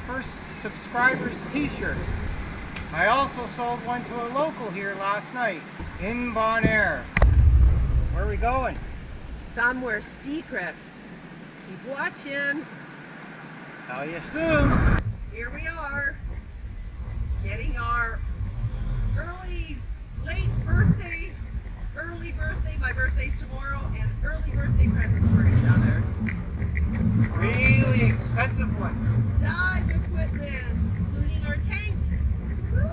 first subscribers t-shirt. I also sold one to a local here last night in Bonaire. Where are we going? Somewhere secret. Keep watching. Tell you soon. Here we are, getting our early birthday, my birthday's tomorrow, and early birthday presents for each other. Really expensive ones. Dive equipment, including our tanks. Woo!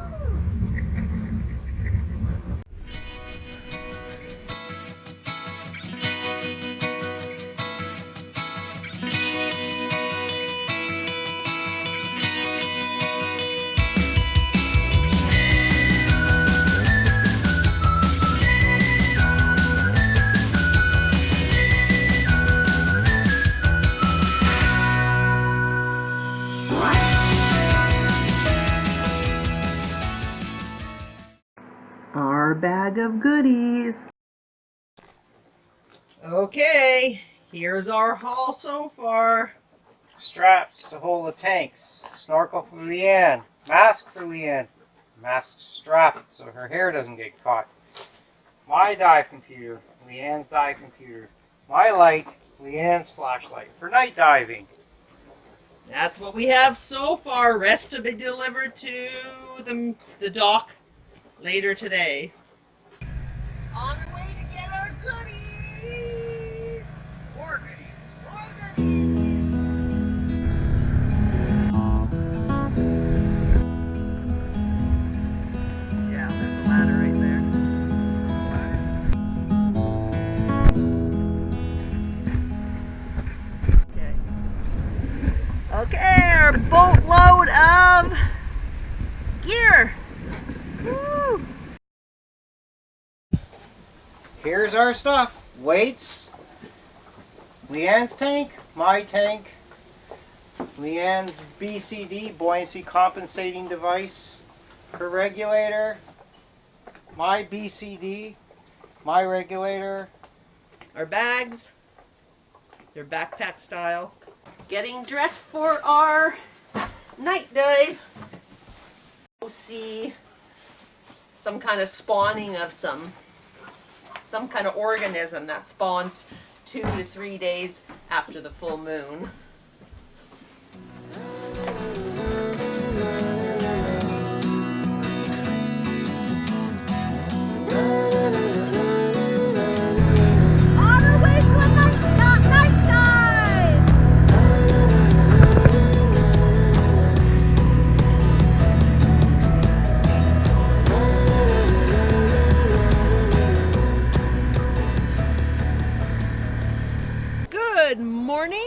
Our bag of goodies. Okay, here's our haul so far. Straps to hold the tanks. Snorkel for Leanne. Mask for Leanne. Mask strap so her hair doesn't get caught. My dive computer. Leanne's dive computer. My light. Leanne's flashlight for night diving. That's what we have so far. Rest to be delivered to the dock later today. On our way to get our goodies! More goodies. More goodies! Yeah, there's a ladder right there. Okay, our boatload of gear. Woo. Here's our stuff. Weights. Leanne's tank. My tank. Leanne's BCD, buoyancy compensating device. Her regulator. My BCD. My regulator. Our bags. They're backpack style. Getting dressed for our night dive. We'll see some kind of spawning of some kind of organism that spawns 2 to 3 days after the full moon. On our way to a night dive! Good morning.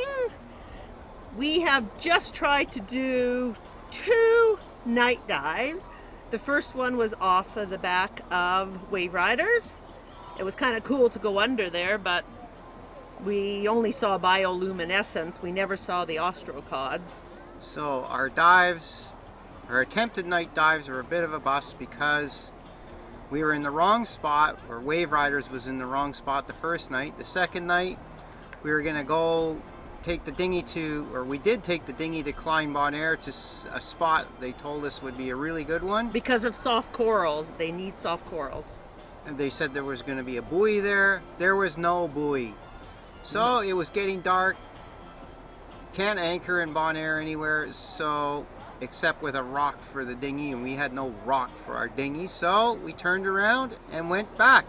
We have just tried to do 2 night dives. The first one was off of the back of Wave Riders. It was kind of cool to go under there, but we only saw bioluminescence. We never saw the ostrocods. So our dives, our attempted night dives, were a bit of a bust because we were in the wrong spot, or Wave Riders was in the wrong spot the first night. The second night, we were going to go take the dinghy to, or we did take the dinghy to Klein Bonaire to a spot they told us would be a really good one. Because of soft corals, they need soft corals. And they said there was going to be a buoy there. There was no buoy. So it was getting dark. Can't anchor in Bonaire anywhere, so except with a rock for the dinghy, and we had no rock for our dinghy. So we turned around and went back.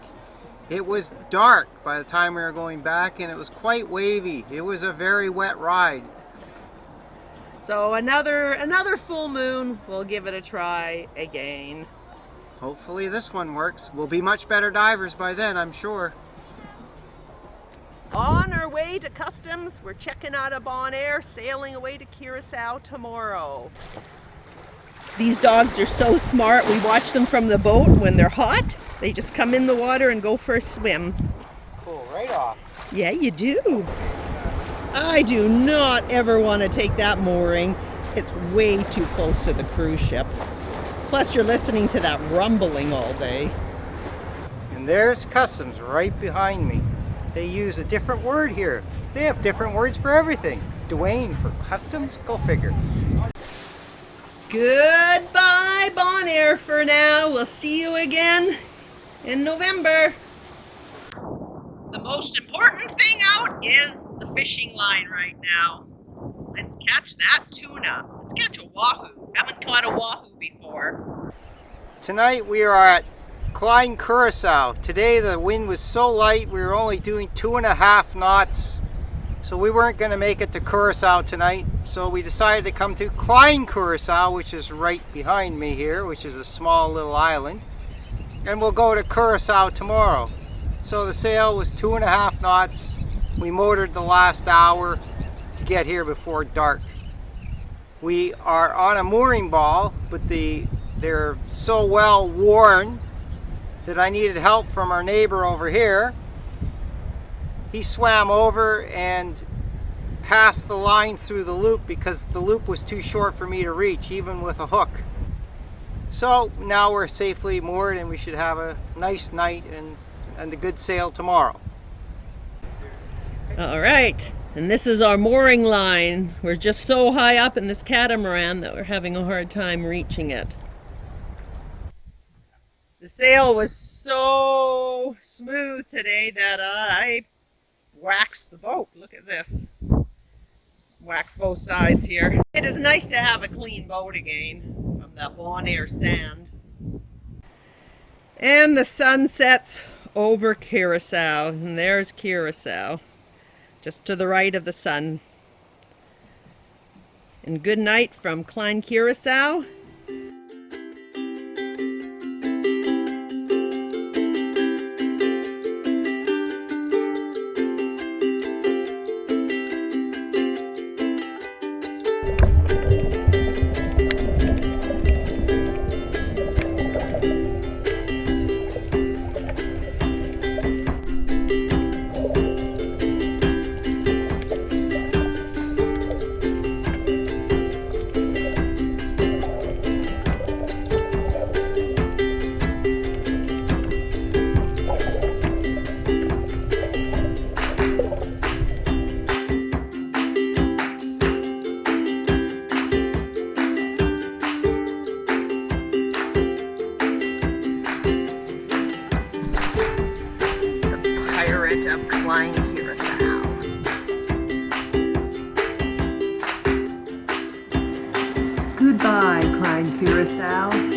It was dark by the time we were going back, and it was quite wavy. It was a very wet ride. So another full moon, we'll give it a try again. Hopefully this one works. We'll be much better divers by then, I'm sure. On our way to customs, we're checking out of Bonaire, sailing away to Curacao tomorrow. These dogs are so smart. We watch them from the boat when they're hot. They just come in the water and go for a swim. Pull right off. Yeah, you do. I do not ever want to take that mooring. It's way too close to the cruise ship. Plus you're listening to that rumbling all day. And there's customs right behind me. They use a different word here. They have different words for everything. Dwayne for customs? Go figure. Goodbye, Bonaire, for now. We'll see you again in November. The most important thing out is the fishing line right now. Let's catch that tuna. Let's catch a wahoo. Haven't caught a wahoo before. Tonight we are at Klein Curacao. Today the wind was so light we were only doing 2.5 knots. So we weren't going to make it to Curacao tonight. So we decided to come to Klein Curacao, which is right behind me here, which is a small little island. And we'll go to Curacao tomorrow. So the sail was 2.5 knots. We motored the last hour to get here before dark. We are on a mooring ball, but they're so well worn that I needed help from our neighbor over here. He swam over and passed the line through the loop because the loop was too short for me to reach, even with a hook. So now we're safely moored and we should have a nice night and a good sail tomorrow. All right, and this is our mooring line. We're just so high up in this catamaran that we're having a hard time reaching it. The sail was so smooth today that I waxed the boat. Look at this. Wax both sides here. It is nice to have a clean boat again from that Bonaire sand. And the sun sets over Curacao, and there's Curacao, just to the right of the sun. And good night from Klein Curacao. Of Klein Curacao. Goodbye, Klein Curacao.